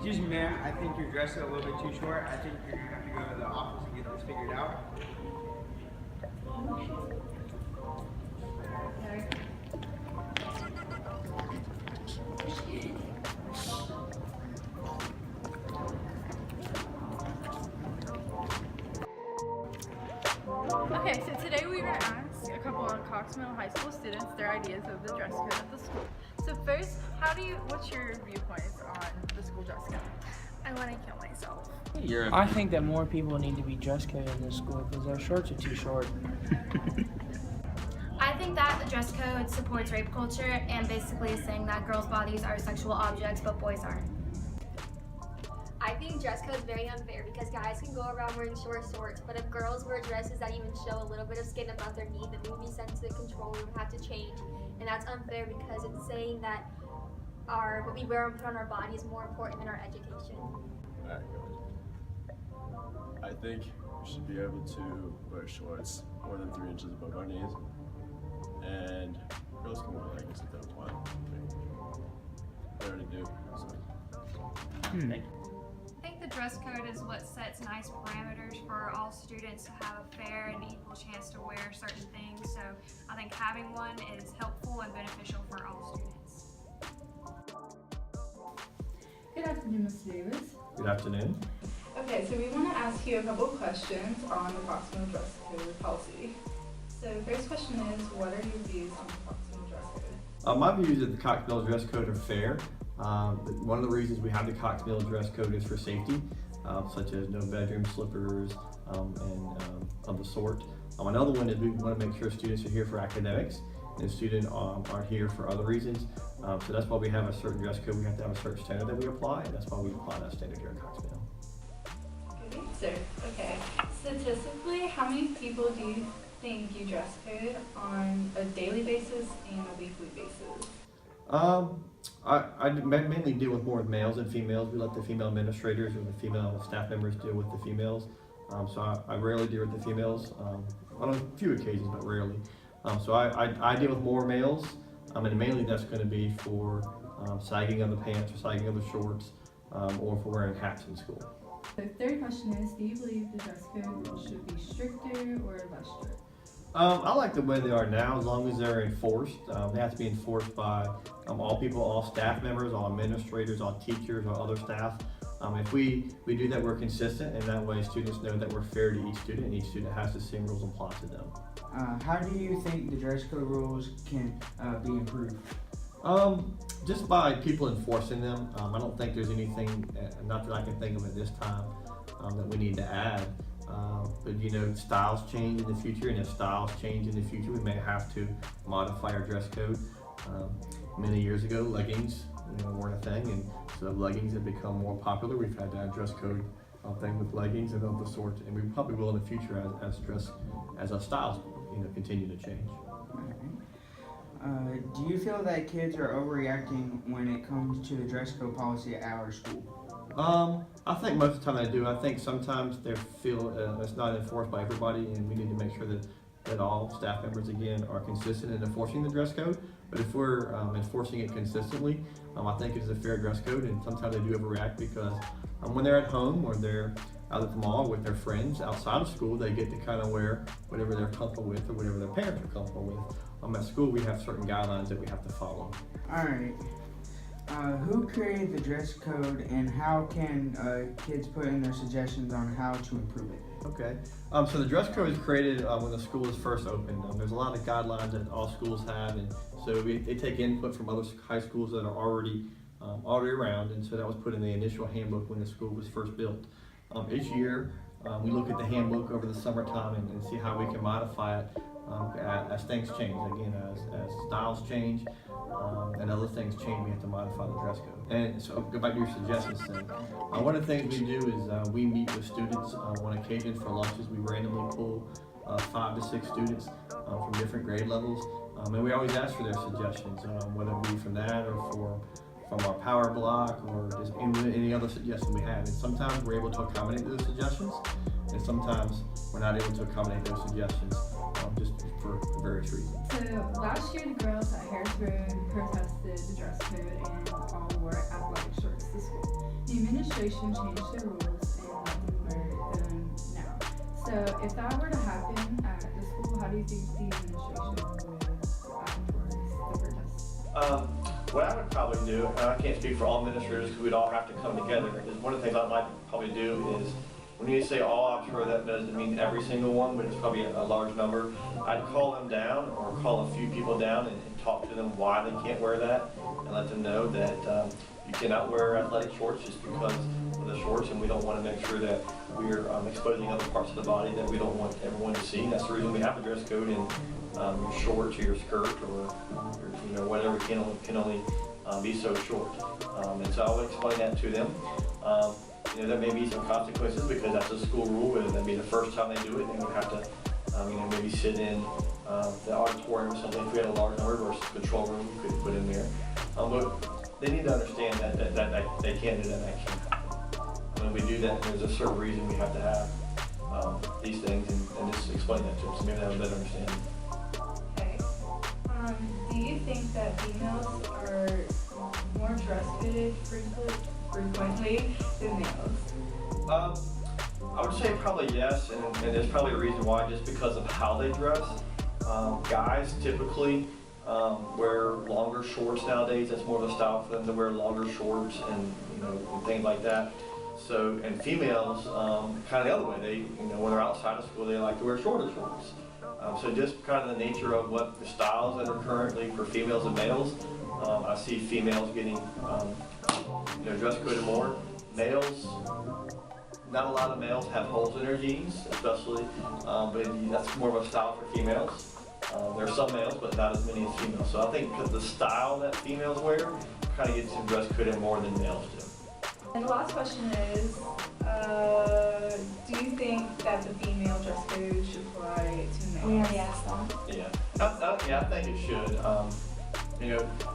Excuse me, ma'am. I think you're dressed a little bit too short. I think you're gonna have to go to the office and get this figured out. Okay, so today we're going to ask a couple of Cox Middle High School students their ideas of the dress code at the school. So first, what's your viewpoints on the school dress code? I want to kill myself. I think that more people need to be dress coded in this school because our shorts are too short. I think that the dress code supports rape culture and basically is saying that girls' bodies are sexual objects but boys aren't. I think dress code is very unfair because guys can go around wearing short shorts, but if girls wear dresses that even show a little bit of skin above their knee, then we will be sent to the control room and have to change. And that's unfair because it's saying that what we wear and put on our body is more important than our education. I think we should be able to wear shorts more than 3 inches above our knees, and girls can wear leggings if they want. They already do. So. Thank you. I think the dress code is what sets nice parameters for all students to have a fair and equal chance to wear certain things. So I think having one is helpful and beneficial for all students. Good afternoon, Mr. Davis. Good afternoon. Okay, so we want to ask you a couple of questions on the Cox Middle dress code policy. So the first question is, what are your views on the Cox Middle dress code? My views of the Cox Middle dress code are fair. One of the reasons we have the Cox Middle dress code is for safety, such as no bedroom slippers and of the sort. Another one is we want to make sure students are here for academics and students are here for other reasons. So that's why we have a certain dress code. We have to have a certain standard that we apply, and that's why we apply that standard here at Cox Middle. Good answer. Okay. Statistically, how many people do you think you dress code on a daily basis and a weekly basis? I mainly deal with more males than females. We let the female administrators or the female staff members deal with the females. So I rarely deal with the females, on a few occasions, but rarely. So I deal with more males, and mainly that's going to be for sagging of the pants or sagging of the shorts, or for wearing hats in school. The third question is, do you believe the dress code should be stricter or less strict? I like the way they are now, as long as they're enforced. They have to be enforced by all people, all staff members, all administrators, all teachers, or other staff. If we do that, we're consistent, and that way students know that we're fair to each student, and each student has the same rules apply to them. How do you think the dress code rules can be improved? Just by people enforcing them. I don't think there's anything, not that I can think of at this time, that we need to add. But you know, styles change in the future, and if styles change in the future, we may have to modify our dress code. Many years ago, leggings, weren't a thing, and so leggings have become more popular. We've had to have dress code thing with leggings and of the sort, and we probably will in the future as our styles continue to change. Do you feel that kids are overreacting when it comes to the dress code policy at our school? I think most of the time they do. I think sometimes they feel it's not enforced by everybody, and we need to make sure that all staff members, again, are consistent in enforcing the dress code. But if we're enforcing it consistently, I think it's a fair dress code, and sometimes they do overreact because when they're at home or they're out at the mall with their friends outside of school, they get to kind of wear whatever they're comfortable with or whatever their parents are comfortable with. At school, we have certain guidelines that we have to follow. All right. Who created the dress code, and how can kids put in their suggestions on how to improve it? Okay. So the dress code is created when the school is first opened. There's a lot of guidelines that all schools have, and so they take input from other high schools that are already around, and so that was put in the initial handbook when the school was first built. Each year, we look at the handbook over the summertime and see how we can modify it as things change. Again, as styles change and other things change, we have to modify the dress code. And so, go back to your suggestions then. One of the things we do is we meet with students on occasion for lunches. We randomly pull 5 to 6 students from different grade levels, and we always ask for their suggestions, whether it be from that or from our power block or just any other suggestion we have. And sometimes we're able to accommodate those suggestions, and sometimes we're not able to accommodate those suggestions just for various reasons. So last year, the girls at Harris Road protested the dress code and all wore athletic shorts to school. The administration changed the rules and let them wear them now. So if that were to happen at the school, how do you think the administration would act towards the protest? What I would probably do, and I can't speak for all administrators because we'd all have to come together, is one of the things I might probably do is, when you say all, I'm sure that doesn't mean every single one, but it's probably a large number. I'd call them down or call a few people down and talk to them why they can't wear that and let them know that you cannot wear athletic shorts just because of the shorts, and we don't want to make sure that we're exposing other parts of the body that we don't want everyone to see. And that's the reason we have a dress code in your shorts or your skirt or whatever can only be so short. And so I would explain that to them. There may be some consequences because that's a school rule, and that'd be the first time they do it. They would have to, maybe sit in the auditorium or something. If we had a large number versus control room, we could put in there. But they need to understand that they can't do that. That can't happen. When we do that, there's a certain reason we have to have these things, and just explain that to them so maybe they have a better understanding. Okay. Do you think that females are more dress coded frequently than males? I would say probably yes, and there's probably a reason why, just because of how they dress. Guys typically wear longer shorts nowadays. That's more of a style for them to wear longer shorts and and things like that. So, and females kind of the other way. They, when they're outside of school, they like to wear shorter shorts. So just kind of the nature of what the styles that are currently for females and males. I see females getting dress coded more. Males, not a lot of males have holes in their jeans, especially, but that's more of a style for females. There are some males, but not as many as females. So I think because the style that females wear kind of gets them dress coded more than males do. And the last question is, do you think that the female dress code should apply to males? We already asked them. Yeah, I think it should.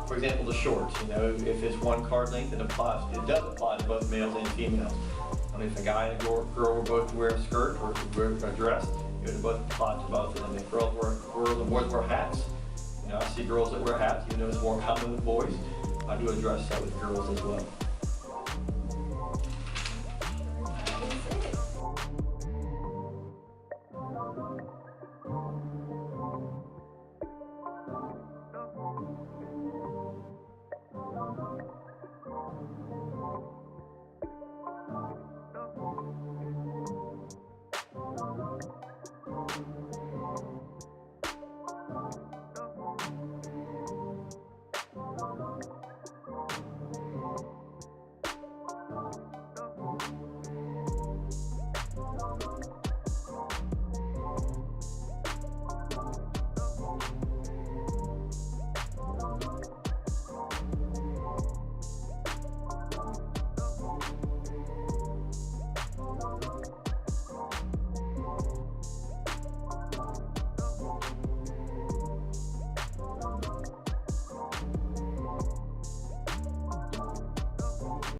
For example, the shorts. If it's one card length, it does apply to both males and females. If a guy and a girl were both to wear a skirt or wear a dress, it would both apply to both of them. If girls and boys wear hats, I see girls that wear hats, even though it's more common with boys. I do address that with girls as well.